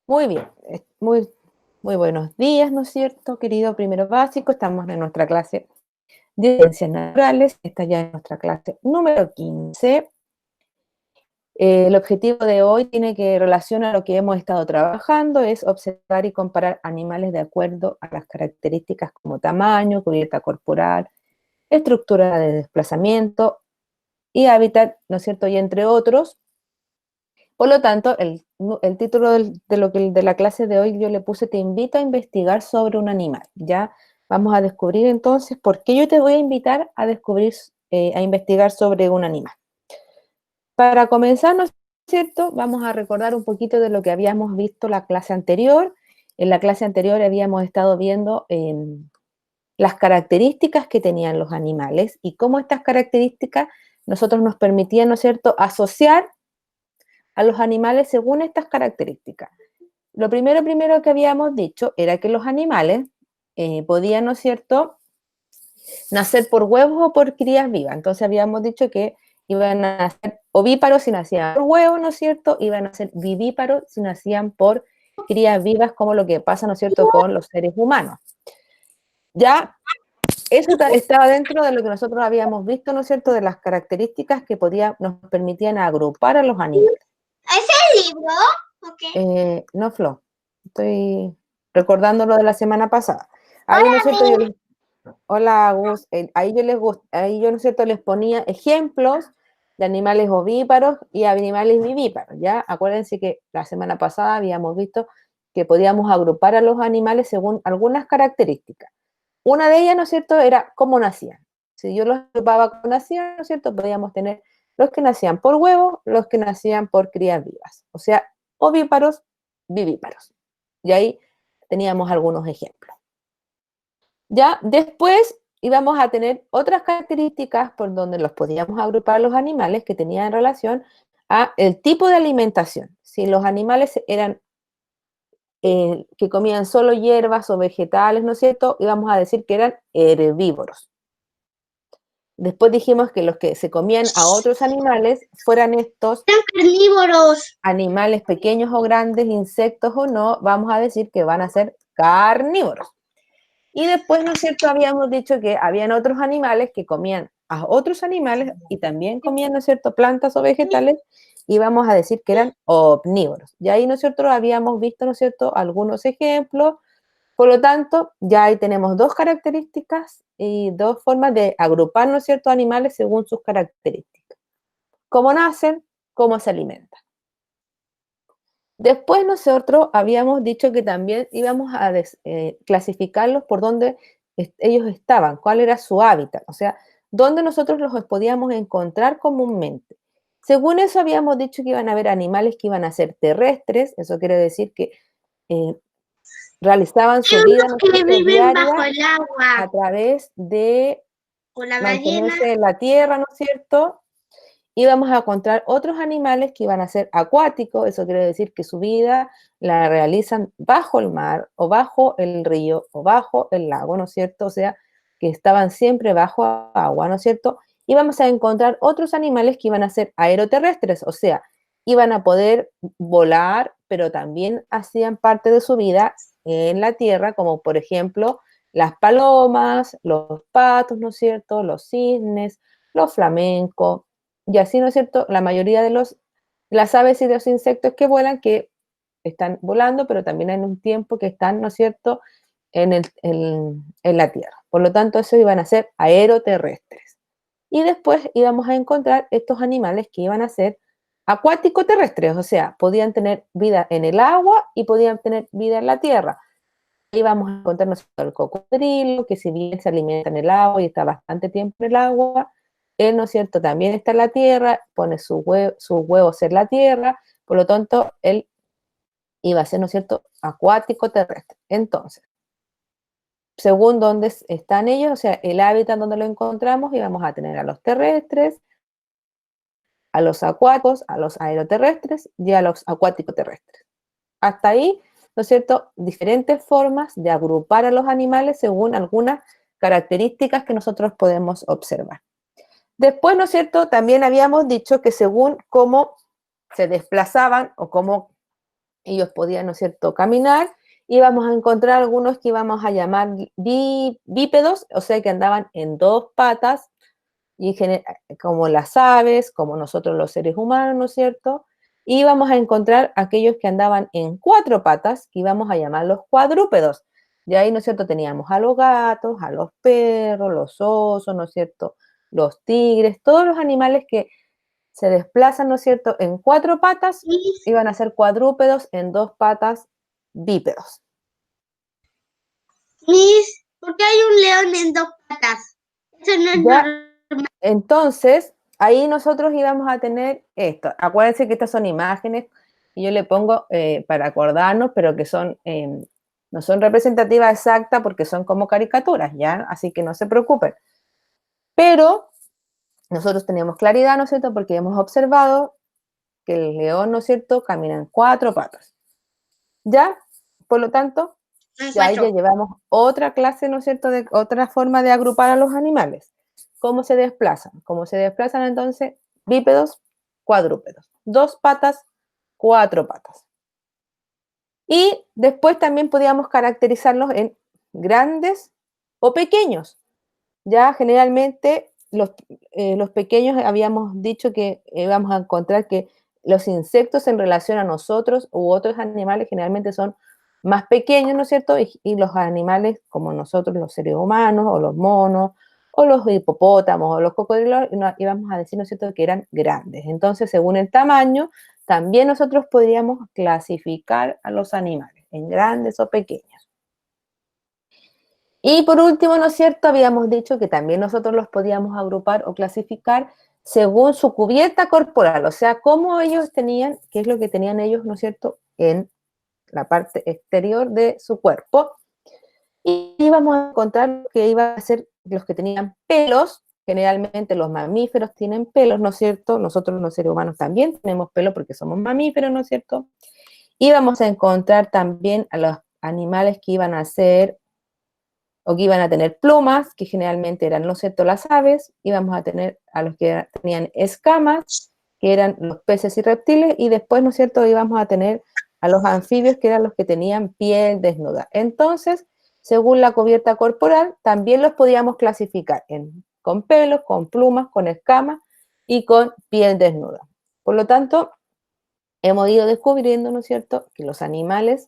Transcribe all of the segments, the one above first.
Muy bien, muy buenos días, ¿no es cierto, querido primero básico? Estamos en nuestra clase de ciencias naturales, esta ya es nuestra clase número 15. El objetivo de hoy tiene que relación a lo que hemos estado trabajando, es observar y comparar animales de acuerdo a las características como tamaño, cubierta corporal, estructura de desplazamiento y hábitat, ¿no es cierto? Y entre otros. Por lo tanto, el título de la clase de hoy yo le puse Te invito a investigar sobre un animal. Ya vamos a descubrir entonces por qué yo te voy a invitar a descubrir, a investigar sobre un animal. Para comenzar, ¿no es cierto? Vamos a recordar un poquito de lo que habíamos visto la clase anterior. En la clase anterior habíamos estado viendo las características que tenían los animales y cómo estas características nosotros nos permitían, ¿no es cierto?, asociar a los animales según estas características. Lo primero que habíamos dicho era que los animales podían, ¿no es cierto?, nacer por huevos o por crías vivas. Entonces habíamos dicho que iban a ser ovíparos si nacían por huevos, ¿no es cierto? Iban a ser vivíparos si nacían por crías vivas, como lo que pasa, ¿no es cierto?, con los seres humanos. Ya eso estaba dentro de lo que nosotros habíamos visto, ¿no es cierto?, de las características que nos permitían agrupar a los animales. ¿Es el libro? Okay. No, Flo, estoy recordando lo de la semana pasada. Ahí, ¿no es cierto? Hola, Gus. Ahí yo, ¿no es cierto?, les ponía ejemplos de animales ovíparos y animales vivíparos, ¿ya? Acuérdense que la semana pasada habíamos visto que podíamos agrupar a los animales según algunas características. Una de ellas, ¿no es cierto?, era cómo nacían. Si yo los agrupaba cómo nacían, ¿no es cierto?, podíamos tener los que nacían por huevo, los que nacían por crías vivas. O sea, ovíparos, vivíparos. Y ahí teníamos algunos ejemplos. Ya después íbamos a tener otras características por donde los podíamos agrupar los animales que tenían relación a el tipo de alimentación. Si los animales eran que comían solo hierbas o vegetales, ¿no es cierto?, íbamos a decir que eran herbívoros. Después dijimos que los que se comían a otros animales fueran estos Son carnívoros. animales pequeños o grandes, insectos o no, vamos a decir que van a ser carnívoros. Y después, ¿no es cierto?, habíamos dicho que habían otros animales que comían a otros animales y también comían, ¿no es cierto?, plantas o vegetales, y vamos a decir que eran omnívoros. Y ahí nosotros habíamos visto, ¿no es cierto?, algunos ejemplos. Por lo tanto, ya ahí tenemos dos características y dos formas de agrupar, ¿no es cierto?, animales según sus características. Cómo nacen, cómo se alimentan. Después nosotros habíamos dicho que también íbamos a clasificarlos por dónde ellos estaban, cuál era su hábitat, o sea, dónde nosotros los podíamos encontrar comúnmente. Según eso habíamos dicho que iban a haber animales que iban a ser terrestres, eso quiere decir que eh, realizaban su vida, ¿no es Los que cierto?, viven bajo diaria el agua. a través de O la ballena. mantenerse en la tierra, ¿no es cierto? Íbamos a encontrar otros animales que iban a ser acuáticos, eso quiere decir que su vida la realizan bajo el mar o bajo el río o bajo el lago, ¿no es cierto? O sea, que estaban siempre bajo agua, ¿no es cierto? Y vamos a encontrar otros animales que iban a ser aeroterrestres, o sea, iban a poder volar, pero también hacían parte de su vida en la tierra, como por ejemplo las palomas, los patos, ¿no es cierto? Los cisnes, los flamencos, y así, ¿no es cierto?, la mayoría de las aves y de los insectos que vuelan, que están volando, pero también hay un tiempo que están, ¿no es cierto?, en la Tierra. Por lo tanto, eso iban a ser aeroterrestres. Y después íbamos a encontrar estos animales que iban a ser acuático-terrestres, o sea, podían tener vida en el agua y podían tener vida en la tierra. Ahí vamos a encontrar, ¿no es cierto?, el cocodrilo, que si bien se alimenta en el agua y está bastante tiempo en el agua, él, ¿no es cierto?, también está en la tierra, pone sus huevos en la tierra, por lo tanto, él iba a ser, ¿no es cierto?, acuático terrestre. Entonces, según dónde están ellos, o sea, el hábitat donde lo encontramos, íbamos a tener a los terrestres, a los acuáticos, a los aeroterrestres y a los acuáticos terrestres. Hasta ahí, ¿no es cierto?, diferentes formas de agrupar a los animales según algunas características que nosotros podemos observar. Después, ¿no es cierto?, también habíamos dicho que según cómo se desplazaban o cómo ellos podían, ¿no es cierto?, caminar, y vamos a encontrar algunos que íbamos a llamar bípedos, o sea, que andaban en dos patas, y como las aves, como nosotros los seres humanos, ¿no es cierto? Y vamos a encontrar aquellos que andaban en cuatro patas, que íbamos a llamar los cuadrúpedos. Y ahí, ¿no es cierto?, teníamos a los gatos, a los perros, los osos, ¿no es cierto?, los tigres, todos los animales que se desplazan, ¿no es cierto?, en cuatro patas, iban a ser cuadrúpedos, en dos patas, bípedos. Miss, ¿por qué hay un león en dos patas? Eso no es normal. Entonces, ahí nosotros íbamos a tener esto. Acuérdense que estas son imágenes que yo le pongo para acordarnos, pero que son, no son representativas exactas porque son como caricaturas, ¿ya? Así que no se preocupen. Pero nosotros teníamos claridad, ¿no es cierto?, porque hemos observado que el león, ¿no es cierto?, camina en cuatro patas. ¿Ya? Por lo tanto, ya ahí ya llevamos otra clase, ¿no es cierto?, de otra forma de agrupar a los animales. ¿Cómo se desplazan? ¿Cómo se desplazan entonces? Bípedos, cuadrúpedos. Dos patas, cuatro patas. Y después también podíamos caracterizarlos en grandes o pequeños. Ya generalmente los pequeños habíamos dicho que íbamos a encontrar que los insectos en relación a nosotros u otros animales generalmente son más pequeños, ¿no es cierto? Y los animales como nosotros, los seres humanos, o los monos, o los hipopótamos, o los cocodrilos, íbamos a decir, ¿no es cierto?, que eran grandes. Entonces, según el tamaño, también nosotros podríamos clasificar a los animales en grandes o pequeños. Y por último, ¿no es cierto?, habíamos dicho que también nosotros los podíamos agrupar o clasificar según su cubierta corporal, o sea, cómo ellos tenían, qué es lo que tenían ellos, ¿no es cierto?, en la parte exterior de su cuerpo. Y íbamos a encontrar que iban a ser los que tenían pelos, generalmente los mamíferos tienen pelos, ¿no es cierto? Nosotros los seres humanos también tenemos pelos porque somos mamíferos, ¿no es cierto? Íbamos a encontrar también a los animales que iban a ser o que iban a tener plumas, que generalmente eran, ¿no es cierto?, las aves. Íbamos a tener a los que tenían escamas, que eran los peces y reptiles, y después, ¿no es cierto?, íbamos a tener a los anfibios, que eran los que tenían piel desnuda. Entonces, según la cubierta corporal, también los podíamos clasificar con pelos, con plumas, con escamas y con piel desnuda. Por lo tanto, hemos ido descubriendo, ¿no es cierto?, que los animales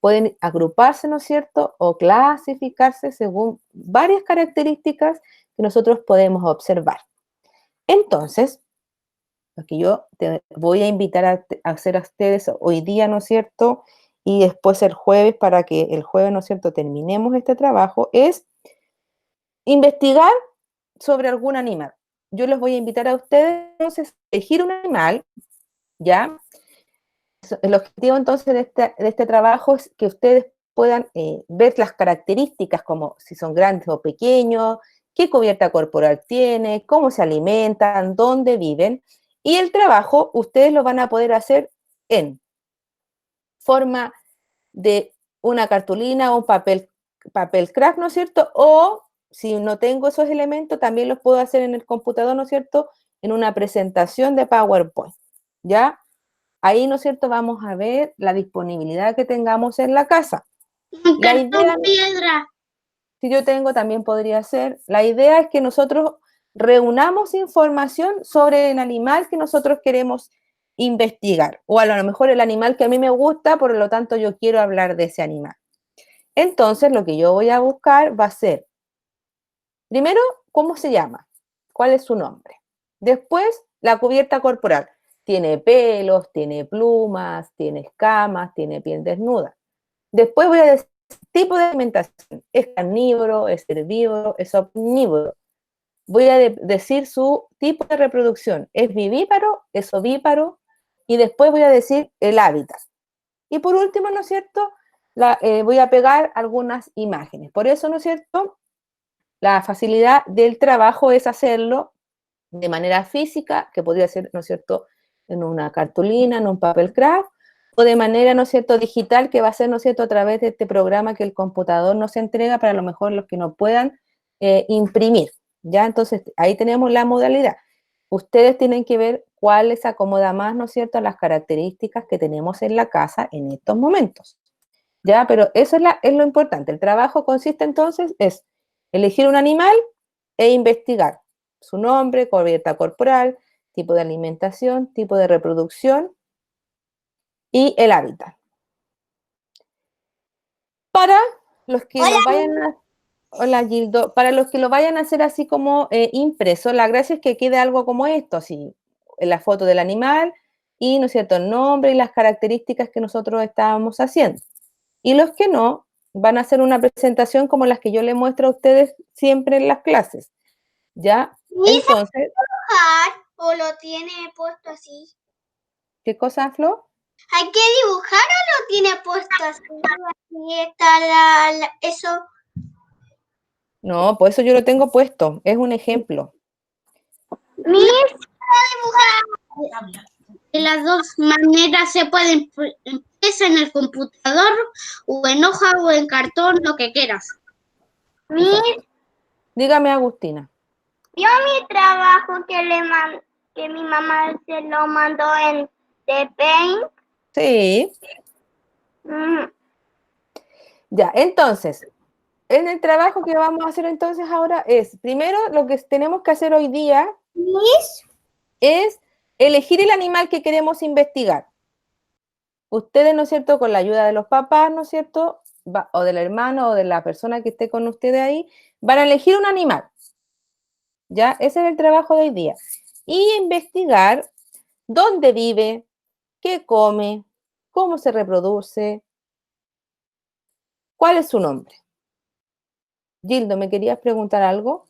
pueden agruparse, ¿no es cierto?, o clasificarse según varias características que nosotros podemos observar. Entonces, lo que yo te voy a invitar a hacer a ustedes hoy día, ¿no es cierto?, y después el jueves, para que el jueves, ¿no es cierto?, terminemos este trabajo, es investigar sobre algún animal. Yo les voy a invitar a ustedes, entonces, a elegir un animal, ¿ya? El objetivo entonces de este trabajo es que ustedes puedan ver las características como si son grandes o pequeños, qué cubierta corporal tiene, cómo se alimentan, dónde viven. Y el trabajo ustedes lo van a poder hacer en forma de una cartulina o un papel craft, ¿no es cierto? O si no tengo esos elementos, también los puedo hacer en el computador, ¿no es cierto?, en una presentación de PowerPoint, ¿ya? Ahí, ¿no es cierto?, vamos a ver la disponibilidad que tengamos en la casa. Un cartón piedra. Si yo tengo, también podría ser. La idea es que nosotros reunamos información sobre el animal que nosotros queremos investigar. O a lo mejor el animal que a mí me gusta, por lo tanto yo quiero hablar de ese animal. Entonces, lo que yo voy a buscar va a ser, primero, ¿cómo se llama? ¿Cuál es su nombre? Después, la cubierta corporal. Tiene pelos, tiene plumas, tiene escamas, tiene piel desnuda. Después voy a decir tipo de alimentación. ¿Es carnívoro, es herbívoro, es omnívoro? Voy a decir su tipo de reproducción. ¿Es vivíparo, es ovíparo? Y después voy a decir el hábitat. Y por último, ¿no es cierto?, voy a pegar algunas imágenes. Por eso, ¿no es cierto?, la facilidad del trabajo es hacerlo de manera física, que podría ser, ¿no es cierto?, en una cartulina, en un papel craft, o de manera, ¿no es cierto?, digital, que va a ser, ¿no es cierto?, a través de este programa que el computador nos entrega para a lo mejor los que no puedan imprimir, ¿ya? Entonces, ahí tenemos la modalidad. Ustedes tienen que ver cuál les acomoda más, ¿no es cierto?, a las características que tenemos en la casa en estos momentos. ¿Ya? Pero eso es lo importante. El trabajo consiste entonces es elegir un animal e investigar su nombre, cubierta corporal, tipo de alimentación, tipo de reproducción y el hábitat. Para los que lo vayan a... Hola, Gildo. Para los que lo vayan a hacer así como impreso, la gracia es que quede algo como esto, así, la foto del animal y, ¿no es cierto?, el nombre y las características que nosotros estábamos haciendo. Y los que no, van a hacer una presentación como las que yo les muestro a ustedes siempre en las clases. ¿Ya? Entonces, ¿Dibujar o lo tiene puesto así? ¿qué cosa, Flo? ¿Hay que dibujar o lo tiene puesto así? Así está eso. No, por eso yo lo tengo puesto. Es un ejemplo. Miss, dibujar. De las dos maneras se pueden impresa en el computador o en hoja o en cartón, lo que quieras. Miss, Dígame, Agustina. ¿vio mi trabajo que mi mamá se lo mandó en The Paint? Sí. Ya, entonces, en el trabajo que vamos a hacer entonces ahora es, primero, lo que tenemos que hacer hoy día es elegir el animal que queremos investigar. Ustedes, ¿no es cierto?, con la ayuda de los papás, ¿no es cierto?, o del hermano o de la persona que esté con ustedes ahí, van a elegir un animal. ¿Ya? Ese es el trabajo de hoy día. Y investigar dónde vive, qué come, cómo se reproduce, cuál es su nombre. Gildo, ¿me querías preguntar algo?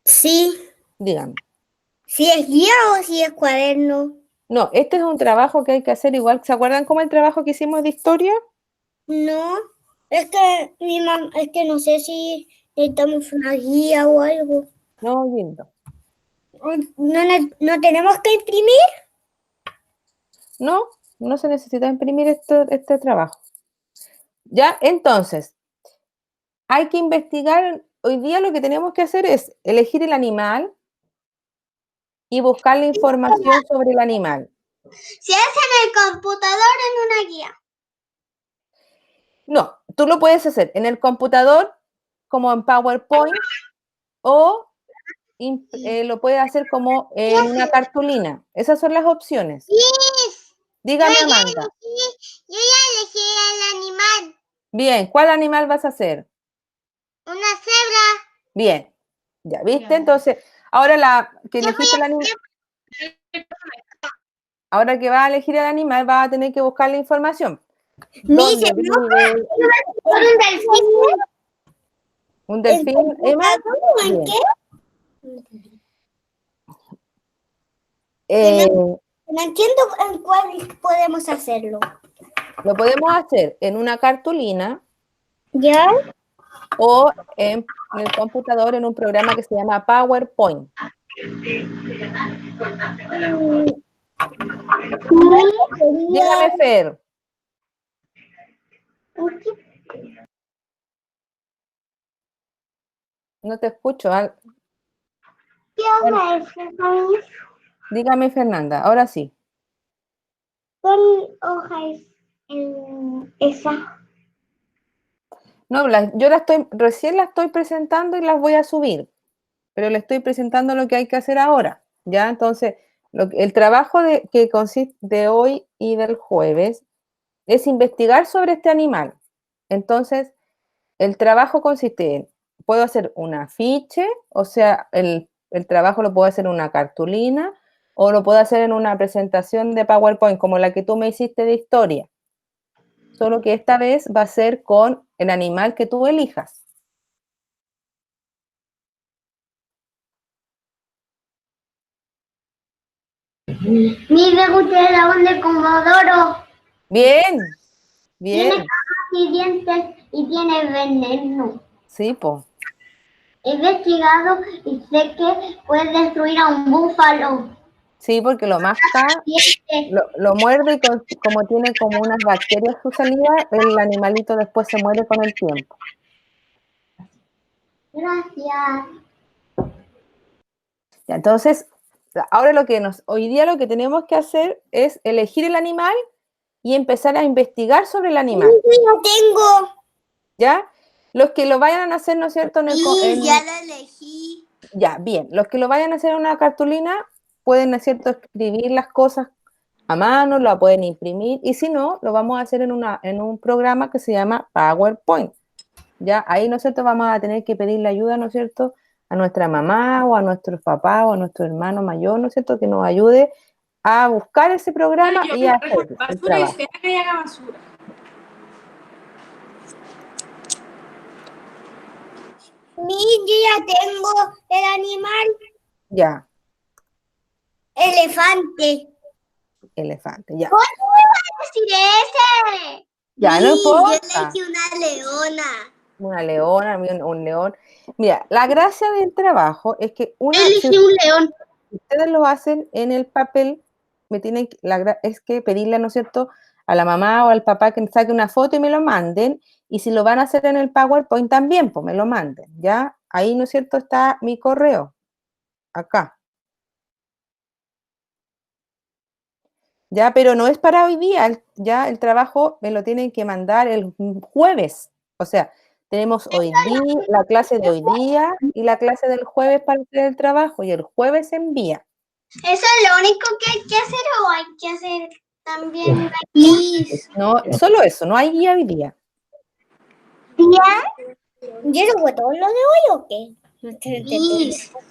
Sí. Dígame. ¿Si es guía o si es cuaderno? No, este es un trabajo que hay que hacer igual. ¿Se acuerdan cómo el trabajo que hicimos de historia? No, es que es que no sé si necesitamos una guía o algo. No, Gildo. ¿No tenemos que imprimir? No, no se necesita imprimir este trabajo. Ya, entonces, hay que investigar. Hoy día lo que tenemos que hacer es elegir el animal y buscar la información sobre el animal. Si es en el computador, en una guía. No, tú lo puedes hacer en el computador como en PowerPoint o lo puedes hacer como en una cartulina. Esas son las opciones. Dígame, Amanda. Yo ya elegí el animal. Bien, ¿cuál animal vas a hacer? Una cebra. Bien, ya viste. Entonces, ahora que elegiste el animal, ahora que vas a elegir el animal, vas a tener que buscar la información. ¿Dónde vive? ¿Un delfín? ¿Un delfín, Emma? ¿En Bien. No entiendo en cuál podemos hacerlo. Lo podemos hacer en una cartulina ¿Ya? o en el computador en un programa que se llama PowerPoint. Dígame, Fer. No te escucho. ¿Qué hoja es Dígame, Fernanda. Ahora sí. ¿Cuál hoja es esa? No, yo recién la estoy presentando y las voy a subir, pero le estoy presentando lo que hay que hacer ahora, ¿ya? Entonces, el trabajo que consiste de hoy y del jueves es investigar sobre este animal. Entonces, el trabajo consiste en, puedo hacer un afiche, o sea, el trabajo lo puedo hacer en una cartulina o lo puedo hacer en una presentación de PowerPoint, como la que tú me hiciste de historia. Solo que esta vez va a ser con el animal que tú elijas. Mire usted la onda de Comodoro. Bien, bien. Tiene cajas y dientes y tiene veneno. Sí, po. He investigado y sé que puede destruir a un búfalo. Sí, porque lo masca, lo muerde y como tiene como unas bacterias su saliva, el animalito después se muere con el tiempo. Gracias. Ya, entonces, ahora hoy día lo que tenemos que hacer es elegir el animal y empezar a investigar sobre el animal. Yo tengo. ¿Ya? Los que lo vayan a hacer, ¿no es cierto? Ya la elegí. Ya, bien. Los que lo vayan a hacer en una cartulina pueden, ¿no es cierto?, escribir las cosas a mano, la pueden imprimir, y si no, lo vamos a hacer en un programa que se llama PowerPoint. ¿Ya? Ahí, ¿no es cierto?, vamos a tener que pedirle ayuda, ¿no es cierto?, a nuestra mamá o a nuestros papás o a nuestro hermano mayor, ¿no es cierto?, que nos ayude a buscar ese programa y a hacer el trabajo. Y espera que haga basura. Yo ya tengo el animal. Ya, Elefante. elefante, ya. ¿Cómo me vas a decir ese? Ya, no importa. Yo elegí una leona. Una leona, un león. Mira, la gracia del trabajo es que Elegí un león. ustedes lo hacen en el papel, es que pedirle, ¿no es cierto?, a la mamá o al papá que saque una foto y me lo manden, y si lo van a hacer en el PowerPoint también, pues me lo manden, ¿ya? Ahí, ¿no es cierto?, está mi correo, acá. Ya, pero no es para hoy día, ya el trabajo me lo tienen que mandar el jueves, o sea, tenemos hoy día, la clase de hoy día y la clase del jueves para hacer el trabajo, y el jueves se envía. ¿Eso es lo único que hay que hacer o hay que hacer también guías? No, solo eso, no hay guía hoy día. ¿Ya? ¿Y eso fue todo lo de hoy o qué?